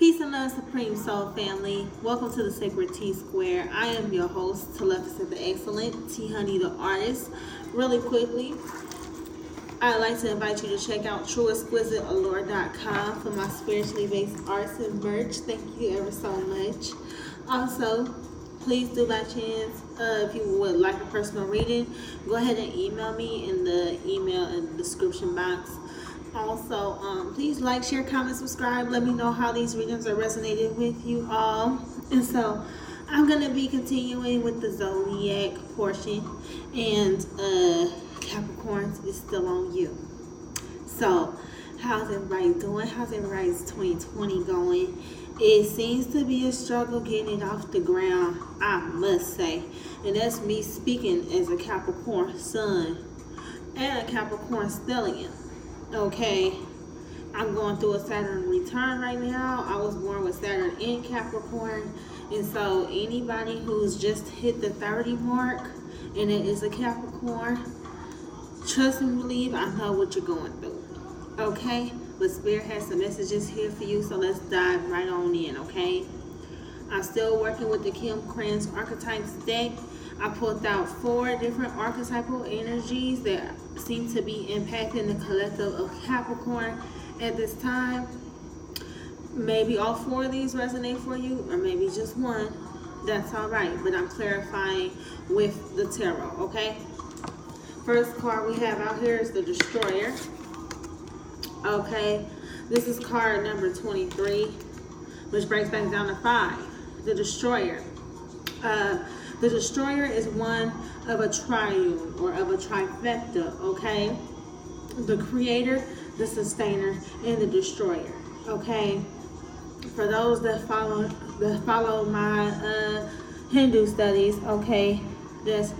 Peace and love, Supreme Soul family. Welcome to the Sacred T Square. I am your host, Telepathy the Excellent, T Honey the Artist. Really quickly, I'd like to invite you to check out TrueExquisiteAllure.com for my spiritually based arts and merch. Thank you ever so much. Also, please do by chance, if you would like a personal reading, go ahead and email me in the email in the description box. Also, please like, share, comment, subscribe. Let me know how these readings are resonating with you all. And so, I'm going to be continuing with the zodiac portion. And Capricorn is still on you. So, how's everybody doing? How's everybody's 2020 going? It seems to be a struggle getting it off the ground, I must say. And that's me speaking as a Capricorn sun and a Capricorn stellium. Okay, I'm going through a Saturn return right now. I was born with Saturn in Capricorn. And so anybody who's just hit the 30 mark and it is a Capricorn, trust and believe, I know what you're going through. Okay, but Spirit has some messages here for you, so let's dive right on in, okay? I'm still working with the Krans Archetypes deck. I pulled out 4 different archetypal energies that seem to be impacting the collective of Capricorn at this time. Maybe all 4 of these resonate for you, or maybe just one. That's all right, but I'm clarifying with the tarot, okay? First card we have out here is the Destroyer. Okay, this is card number 23, which brings back down to 5. The Destroyer. The Destroyer is one of a triune or of a trifecta, okay? The Creator, the Sustainer, and the Destroyer, okay? For those that follow my Hindu studies, okay, that's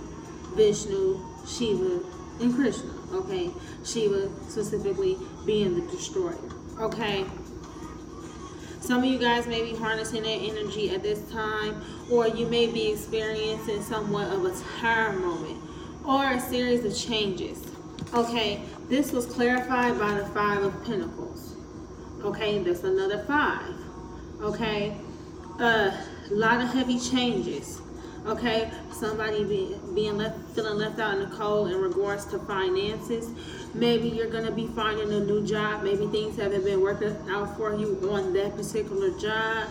Vishnu, Shiva, and Krishna, okay? Shiva specifically being the Destroyer, okay? Some of you guys may be harnessing that energy at this time, or you may be experiencing somewhat of a tired moment or a series of changes. Okay, this was clarified by the 5 of Pentacles. Okay, that's another 5. Okay, a lot of heavy changes. Okay, somebody feeling left out in the cold in regards to finances. Maybe you're going to be finding a new job. Maybe things haven't been working out for you on that particular job.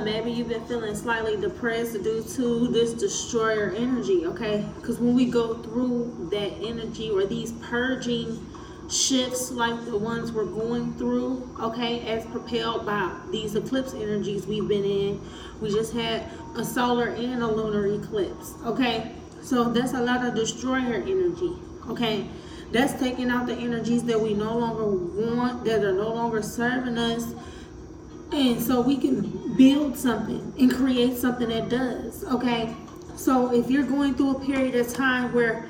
Maybe you've been feeling slightly depressed due to this Destroyer energy, okay? Because when we go through that energy or these purging shifts like the ones we're going through, okay, as propelled by these eclipse energies we've been in. We just had a solar and a lunar eclipse, okay? So that's a lot of Destroyer energy, okay? That's taking out the energies that we no longer want, that are no longer serving us. And so we can build something and create something that does, okay? So if you're going through a period of time where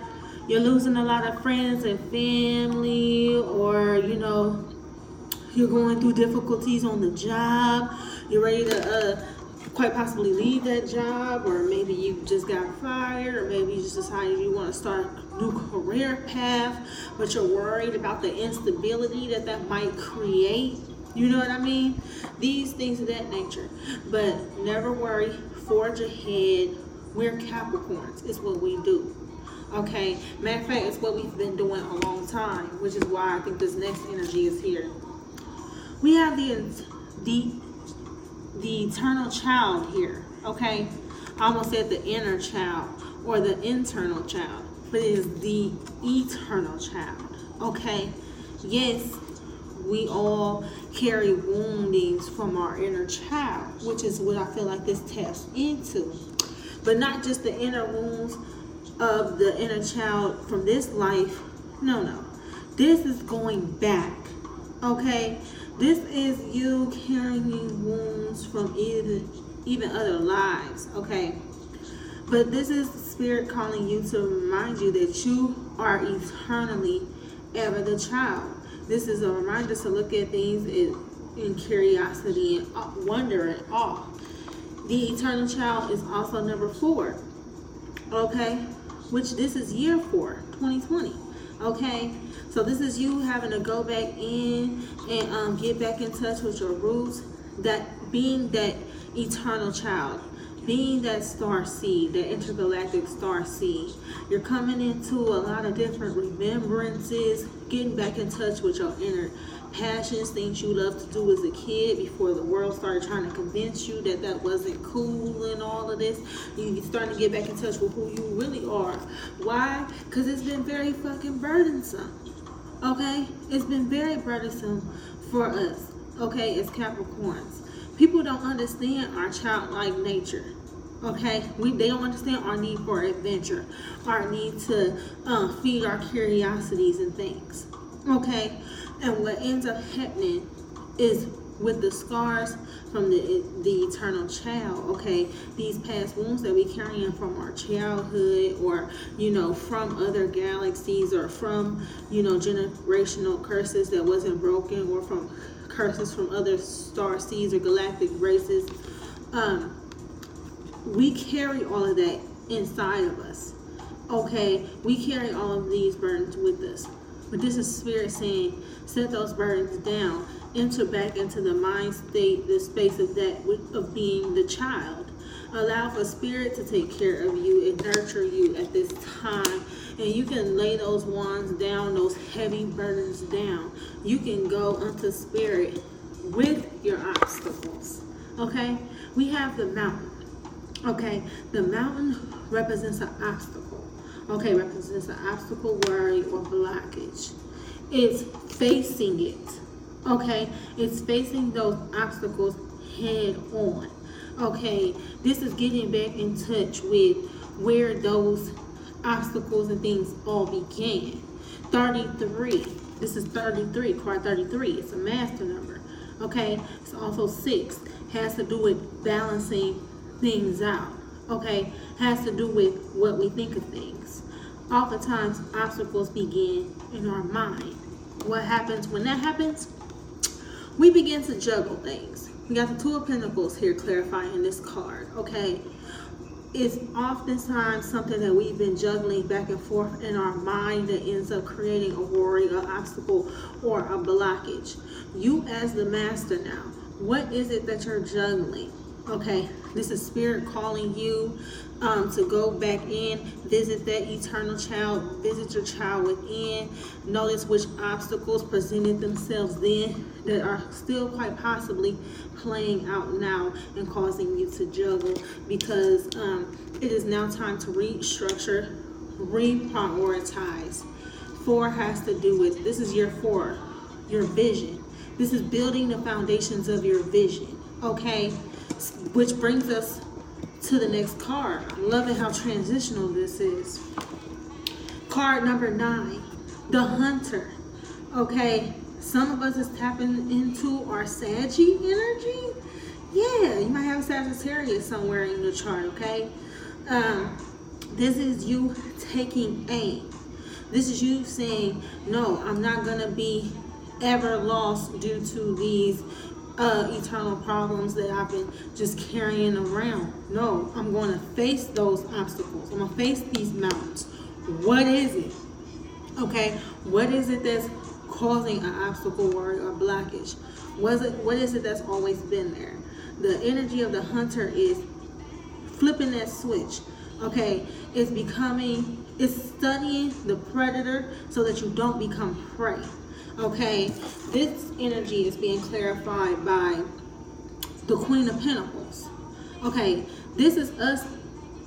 you're losing a lot of friends and family, or, you know, you're going through difficulties on the job, you're ready to quite possibly leave that job, or maybe you just got fired, or maybe you just decided you want to start a new career path, but you're worried about the instability that might create. You know what I mean? These things of that nature. But never worry, forge ahead. We're Capricorns. It's what we do. Okay? Matter of fact, it's what we've been doing a long time, which is why I think this next energy is here. We have the eternal child here. Okay? I almost said the inner child or the internal child, but it is the eternal child. Okay? Yes, we all carry woundings from our inner child, which is what I feel like this taps into. But not just the inner wounds of the inner child from this life. No. This is going back. Okay? This is you carrying wounds from even other lives. Okay? But this is Spirit calling you to remind you that you are eternally ever the child. This is a reminder to look at things in curiosity and wonder and awe. The eternal child is also number 4. Okay? Which this is year 4, 2020. Okay? So this is you having to go back in and get back in touch with your roots. that being that eternal child, being that star seed, that intergalactic star seed, you're coming into a lot of different remembrances, getting back in touch with your inner passions, things you loved to do as a kid before the world started trying to convince you that that wasn't cool and all of this. You're starting to get back in touch with who you really are. Why? Because it's been very fucking burdensome. Okay? It's been very burdensome for us. Okay? As Capricorns. People don't understand our childlike nature. Okay, they don't understand our need for adventure, our need to feed our curiosities and things. Okay, and what ends up happening is with the scars from the eternal child. Okay, these past wounds that we carry in from our childhood, or from other galaxies, or from generational curses that wasn't broken, or from curses from other star seeds or galactic races. We carry all of that inside of us. Okay, we carry all of these burdens with us. But this is Spirit saying, set those burdens down, enter back into the mind state, the space of being the child. Allow for Spirit to take care of you and nurture you at this time. And you can lay those wands down, those heavy burdens down. You can go unto Spirit with your obstacles. Okay, we have the mountain. Okay, the mountain represents an obstacle. Okay, represents an obstacle, worry, or blockage. It's facing it. Okay, it's facing those obstacles head on. Okay, this is getting back in touch with where those obstacles and things all began. 33. This is 33, card 33. It's a master number. Okay, it's also 6. Has to do with balancing things out. Okay, has to do with what we think of things. Oftentimes, obstacles begin in our mind. What happens when that happens? We begin to juggle things. We got the Two of Pentacles here clarifying this card. Okay, it's oftentimes something that we've been juggling back and forth in our mind that ends up creating a worry, an obstacle, or a blockage. You as the master now, what is it that you're juggling? Okay, this is Spirit calling you to go back in, visit that eternal child, visit your child within. Notice which obstacles presented themselves then that are still quite possibly playing out now and causing you to juggle, because it is now time to restructure, reprioritize. 4 has to do with, this is year 4, your vision. This is building the foundations of your vision. Okay, which brings us to the next card. I'm loving how transitional this is. Card number 9, the Hunter. Okay, some of us is tapping into our Saggy energy. Yeah, you might have Sagittarius somewhere in your chart. Okay, this is you taking aim. This is you saying, no, I'm not gonna be ever lost due to these eternal problems that I've been just carrying around. No, I'm going to face those obstacles. I'm going to face these mountains. What is it? Okay, what is it that's causing an obstacle, worry, or blockage? What is it that's always been there? The energy of the Hunter is flipping that switch. Okay, it's studying the predator so that you don't become prey. Okay, this energy is being clarified by the Queen of Pentacles. Okay, this is us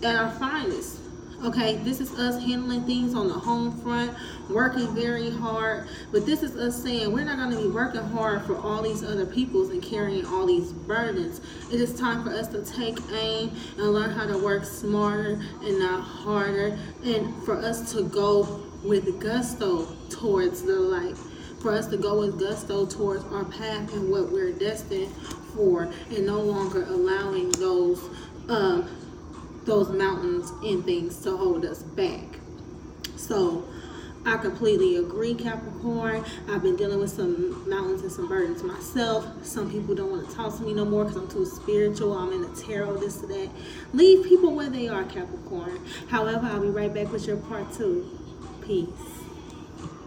at our finest. Okay, this is us handling things on the home front, working very hard. But this is us saying we're not going to be working hard for all these other peoples and carrying all these burdens. It is time for us to take aim and learn how to work smarter and not harder. And for us to go with gusto towards the light. For us to go with gusto towards our path and what we're destined for, and no longer allowing those mountains and things to hold us back. So I completely agree, Capricorn. I've been dealing with some mountains and some burdens myself. Some people don't want to talk to me no more because I'm too spiritual. I'm in the tarot, this and that. Leave people where they are, Capricorn. However, I'll be right back with your part 2. Peace.